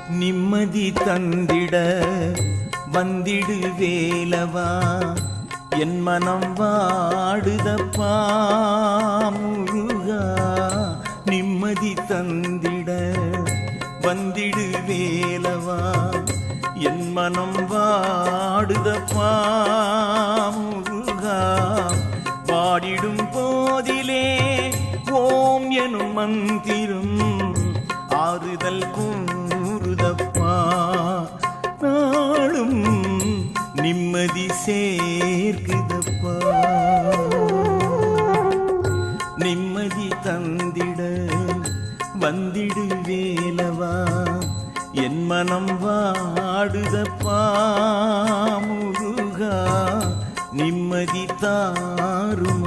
நிம்மதி தந்திட வந்திடு வேலவா, என் மனம் வாடுதப்பா முருகா. நிம்மதி தந்திட வந்திடு வேலவா, என் மனம் வாடுதப்பா முருகா. பாடிடும் போதிலே ஓம் எனும் மந்திரம் ஆறுதல் கூறுதப்பா. நாளும் நிம்மதி சேர்க்குதப்பா. நிம்மதி தந்திட வந்திடு வேலவா, என் மனம் வாடுதப்பா முருகா. நிம்மதி தாரும்